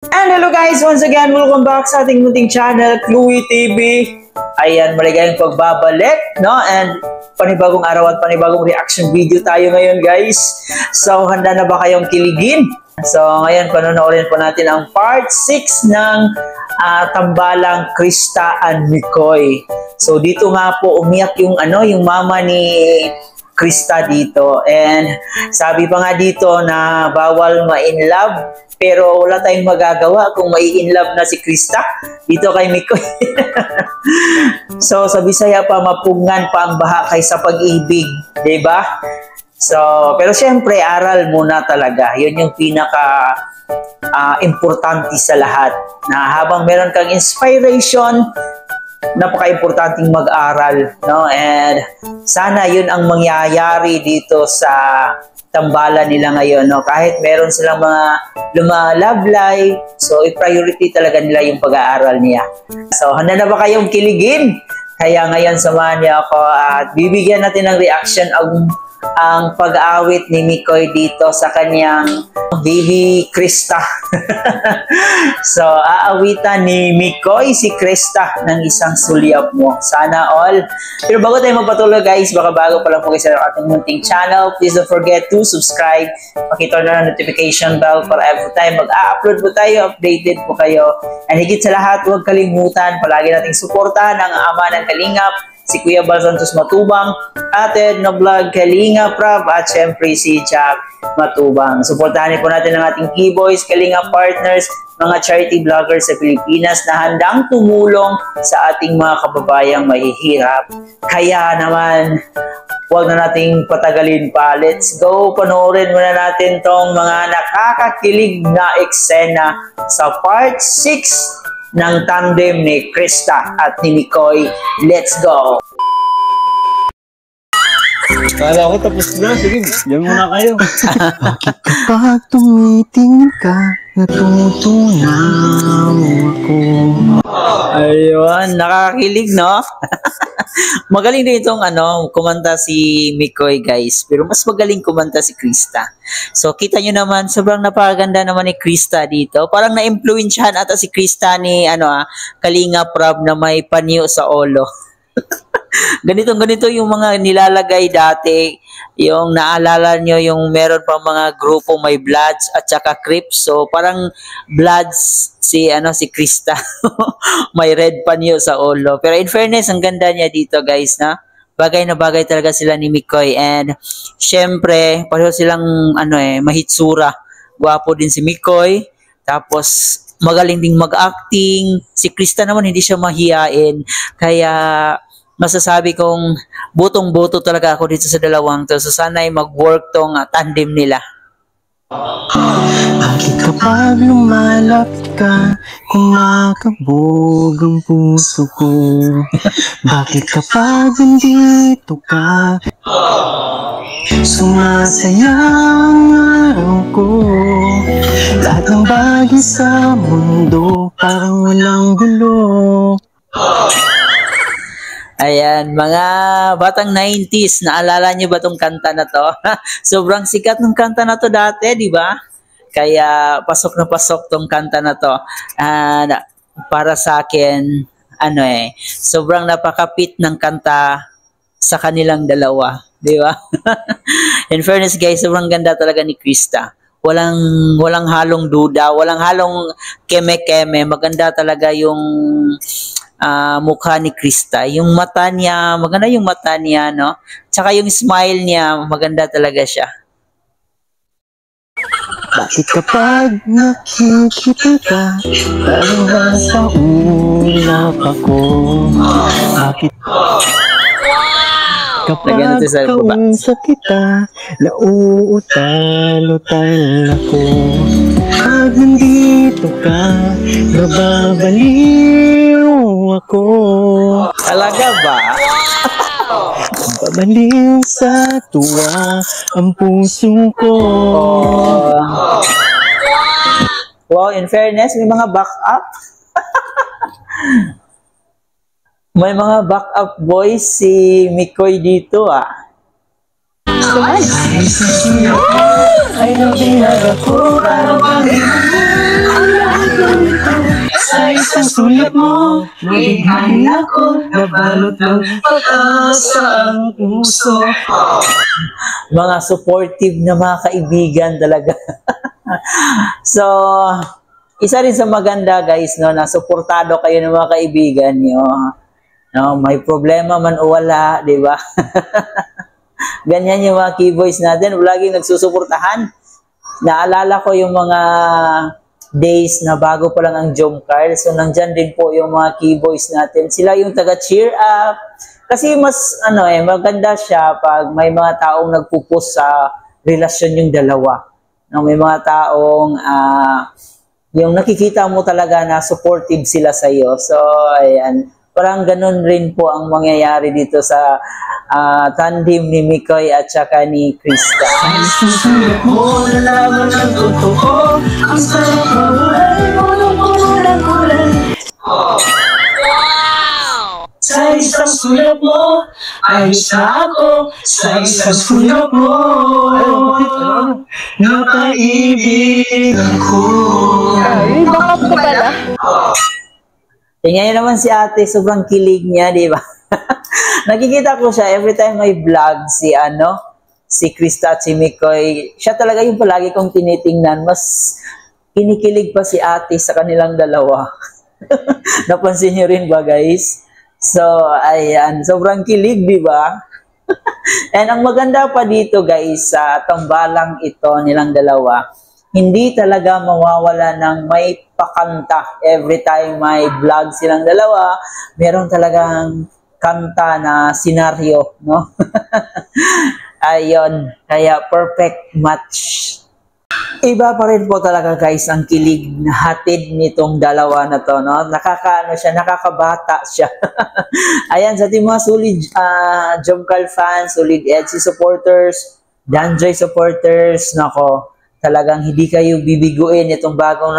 And hello guys, once again, welcome back sa ating munting channel, Chloe TV. Ayan, maligayang pagbabalik, no? And panibagong araw at panibagong reaction video tayo ngayon guys. So, handa na ba kayong kiligin? So, ngayon, panonoodin po natin ang part 6 ng Tambalang Krista and Mikoy. So, dito nga po umiyak yung mama ni Krista dito. And sabi pa nga dito na bawal ma-in love. Pero wala tayong magagawa kung mai-inlove na si Krista dito kay Mikoy. So, sa Bisaya pa, mapungan pa ang baha kaysa pag-ibig. Diba? So, pero syempre, aral muna talaga. Yun yung pinaka importante sa lahat. Na habang meron kang inspiration, napaka-importanting mag-aral. No? And sana yun ang mangyayari dito sa tambalan nila ngayon, no? Kahit meron silang mga love life, so i-priority talaga nila yung pag-aaral niya. So, handa na ba kayong kiligin? Kaya ngayon samahan niyo ako at bibigyan natin ng reaction ang pag-awit ni Mikoy dito sa kanyang baby Krista. So, aawitan ni Mikoy si Krista ng isang sulyap mo. Sana all. Pero bago tayo magpatuloy guys, baka bago pa lang po kayo sa ating munting channel, please don't forget to subscribe. Pakita na ng notification bell para every time mag-upload po tayo, updated po kayo. And higit sa lahat, huwag kalimutan, palagi nating suportahan ang ama ng Kalingap, si Kuya Bal Santos Matubang, atin na vlog Kalinga Prab, at syempre si Jack Matubang. Suportahan po natin ang ating K-Boys, Kalinga Partners, mga charity vloggers sa Pilipinas na handang tumulong sa ating mga kababayang mahihirap. Kaya naman, huwag na nating patagalin pa. Let's go! Panoorin muna natin tong mga nakakakilig na eksena sa part 6 ng tandem ni Krista at ni Mikoy. Let's go! Kala ko tapos na. Sige, diyan muna kayo. Bakit kapag tumitingin ka, natutunaw ako? Ayun, nakakakilig, no? Magaling din itong kumanta si Mikoy, guys. Pero mas magaling kumanta si Krista. So, kita nyo naman, sobrang napakaganda naman ni Krista dito. Parang na-influensyahan ata si Krista ni, Kalinga Prab na may panyo sa ulo. Ganito yung mga nilalagay dati. Yung naalala nyo, yung meron pa mga grupo may Bloods at saka Crips. So, parang Bloods si Krista. May red panyo sa ulo. Pero in fairness, ang ganda niya dito, guys, na bagay na bagay talaga sila ni Mikoy. And syempre, pareho silang mahitsura. Gwapo din si Mikoy. Tapos magaling ding mag-acting. Si Krista naman hindi siya mahiyain. Kaya masasabi kong butong-buto talaga ako dito sa dalawang to. So sana'y mag-work tong tandem nila. Bakit kapag lumalapit ka, kumakabog ang puso ko? Bakit kapag nandito ka, sumasaya ang araw ko? Lahat ng bagay sa mundo parang walang gulo. Ayan, mga batang 90s, naalala nyo ba tong kanta na to? Sobrang sikat ng kanta na to dati, di ba? Kaya pasok na pasok tong kanta na to. Para sa akin, sobrang napakapit ng kanta sa kanilang dalawa, di ba? In fairness guys, sobrang ganda talaga ni Krista. Walang halong duda, walang halong keme-keme. Maganda talaga yung mukha ni Krista. Yung mata niya, maganda yung mata niya, no? Tsaka yung smile niya, maganda talaga siya. Bakit kapag nakikita ka, parang nasa ulap ako? Bakit kapag kausap kita, nauutal-utal ako? Pag nandito ka, nababaliw ako. Talaga ba? Babaliw sa tuwa ang puso ko. Wow, in fairness, may mga backup. May mga backup boys si Mikoy dito, Ay, nabinag ako, parang Sa isang sulat mo, nagiging ako, nabalot ng pag-asa ang puso. Mga supportive na mga kaibigan talaga. So, isa rin sa maganda guys, no, na suportado kayo ng mga kaibigan nyo. No, may problema man o wala, di ba? Ganyan yung mga keyboys natin, laging nagsusuportahan. Naalala ko yung mga days na bago pa lang ang Jomcar. So, nandyan din po yung mga keyboys natin. Sila yung taga-cheer up. Kasi mas, maganda siya pag may mga taong nagpupus sa relasyon yung dalawa. No, may mga taong, yung nakikita mo talaga na supportive sila sa iyo. So, ayan. Parang ganun rin po ang mangyayari dito sa tandem ni Mikoy at saka ni Krista. Susulat mo, nalaman ng totoo, ang sarap mabuhay, punong-puno ng kulay. Sa isang sulat mo, ayos na ako. Sa isang sulat mo, napaibig ako. Ay, baka po pala. Tingnan niyo naman si ate, sobrang kilig niya, di ba? Nakikita ko siya every time may vlog si Krista at si Mikoy. Siya talaga yung palagi kong tinitingnan. Mas kinikilig pa si ate sa kanilang dalawa. Napansin niyo rin ba, guys? So, ayan. Sobrang kilig, di ba? And ang maganda pa dito, guys, sa tambalang ito nilang dalawa, hindi talaga mawawala ng may pakanta. Every time may vlog silang dalawa, meron talagang kanta na senaryo, no? Ayun, kaya perfect match. Iba pa rin po talaga guys ang kilig na hatid nitong dalawa na to, no? Nakakabata siya. Ayan, sa ating mga solid Jomcar fans, solid Edgy supporters, Danjoy supporters, nako, talagang hindi kayo bibiguin itong bagong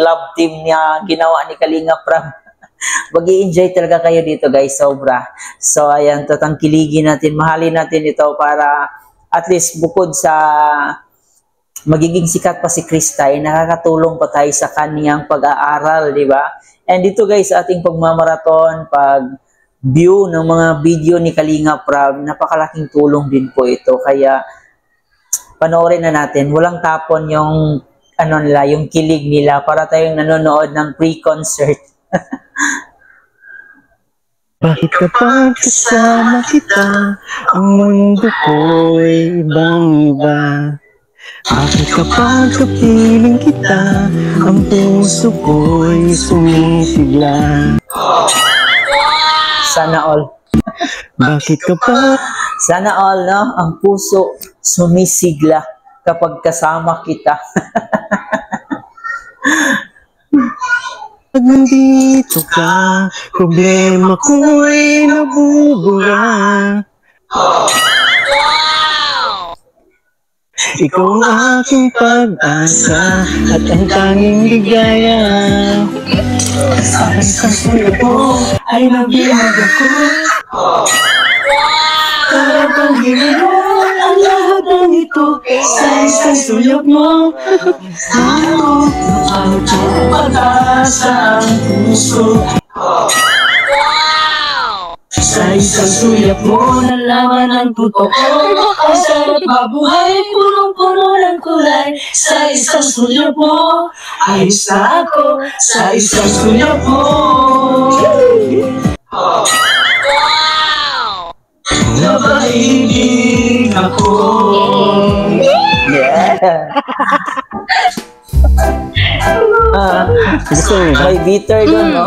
love team niya ginawa ni Kalinga Prab. Mag-i-enjoy talaga kayo dito guys, sobra. So ayan, tatangkiligin natin, mahalin natin ito para at least bukod sa magiging sikat pa si Krista, nakakatulong pa tayo sa kaniyang pag-aaral, di ba? And dito guys, ating pagmamarathon, pag view ng mga video ni Kalinga Prab, napakalaking tulong din po ito. Kaya panoorin na natin. Walang tapon yung yung kilig nila para tayong nanonood ng pre-concert. Bakit kapag kasama kita, ang mundo ko'y ibang-iba? Bakit kapag kapiling kita, ang puso ko'y sumisigla? Sana all. Bakit kapag Sana all, no? Ang puso sumisigla kapag kasama kita. pag nandito ka, problema ko'y nabubura? Ikaw ang aking pag-asa at ang tanging ligaya. Sa isang sulat mo ay nabiyag ako. Karapang ginawa ang lahat ng ito. Sa isang sulat mo, ako ang pag-asa ang puso. Sa isang sulat mo, nalaman ang totoo. Ang sarap mabuhay, punong-puno ng kulay. Sa isang sulat mo, ayos na ako. Sa isang sulat mo, napaibig ako. Yeah. May bitter doon, no?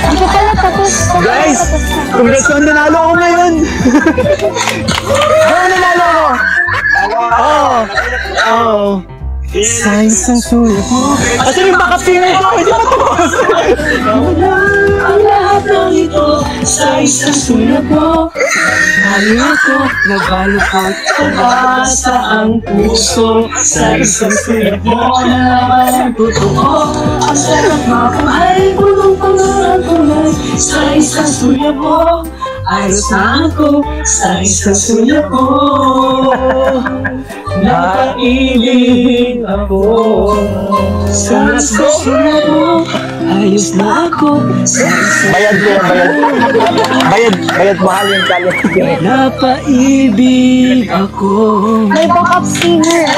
Hindi ko pala tapos. Guys, congrats on nanalo ko ngayon. Nanalo ko. Oh. Sa isang sulat mo. Asan yung backup singer ko? Hindi pa tapos. Ang lahat ng ito sa isang sulat mo. Mali ako, nabalukot, pag-asa ang puso. Sa isang sulat mo, nalaman ang totoo. Ang sarap mabuhay, punong-puno ng kulay. Sa isang sulat mo, ayos na ako. Sa isang sulat mo, napaibig ako. Sa susunod mo, ayos na ako. Bayad ko yan, bayad mahal yung talent. Napaibig ako. May backup singer.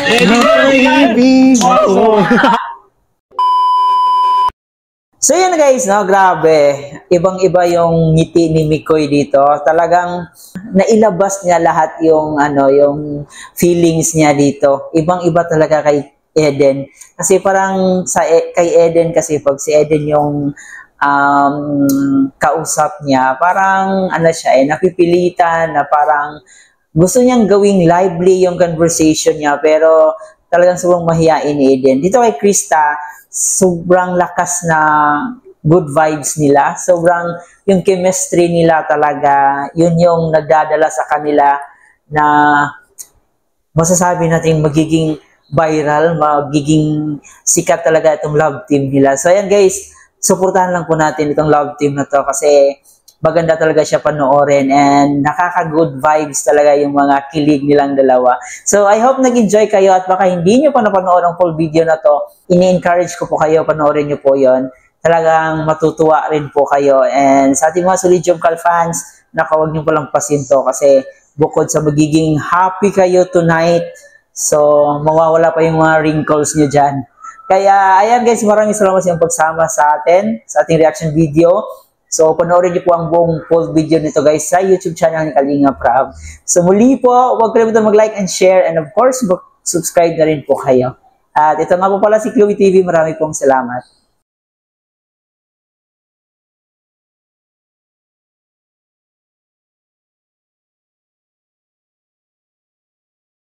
Napaibig ako. So yun guys, no, grabe. Ibang-iba yung ngiti ni Mikoy dito. Talagang nailabas niya lahat yung yung feelings niya dito. Ibang-iba talaga kay Eden. Kasi parang kay Eden kasi pag si Eden yung kausap niya, parang siya napipilitan na parang gusto niyang gawing lively yung conversation niya pero talagang sobrang mahiyain ni Eden. Dito kay Krista, sobrang lakas na good vibes nila. Sobrang yung chemistry nila talaga, yun yung nagdadala sa kanila na masasabi natin magiging viral, magiging sikat talaga itong love team nila. So ayan guys, suportahan lang po natin itong love team na to kasi maganda talaga siya panoorin and nakaka-good vibes talaga yung mga kilig nilang dalawa. So I hope nag-enjoy kayo at baka hindi nyo pa napanood ang full video na to, ini-encourage ko po kayo, panoorin nyo po yon. Talagang matutuwa rin po kayo. And sa ating mga Solid Jumcal fans, nakawag nyo palang pasinto kasi bukod sa magiging happy kayo tonight, so mawawala pa yung mga wrinkles nyo dyan. Kaya ayan guys, maraming salamat sa inyong pagsama sa atin, sa ating reaction video. So, panoorin niyo po ang buong full video nito guys sa YouTube channel ni Kalinga Prab. So, muli po, huwag kalimutan mag-like and share and of course, subscribe na rin po kayo. At ito nga po pala si Chloe TV. Marami pong salamat.